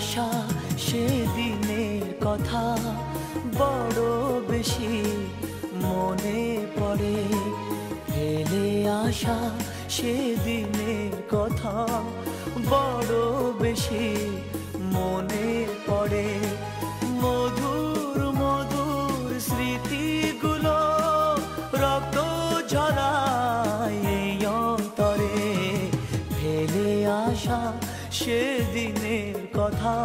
আসা সেদিনের কথা বড় বেশি মনে পড়ে। ফেলে আসা সেদিনের কথা বড় বেশি মনে পড়ে। মধুর মধুর স্মৃতিগুলো রক্ত ঝরায় এই অন্তরে। ফেলে আসা সেদিনের কথা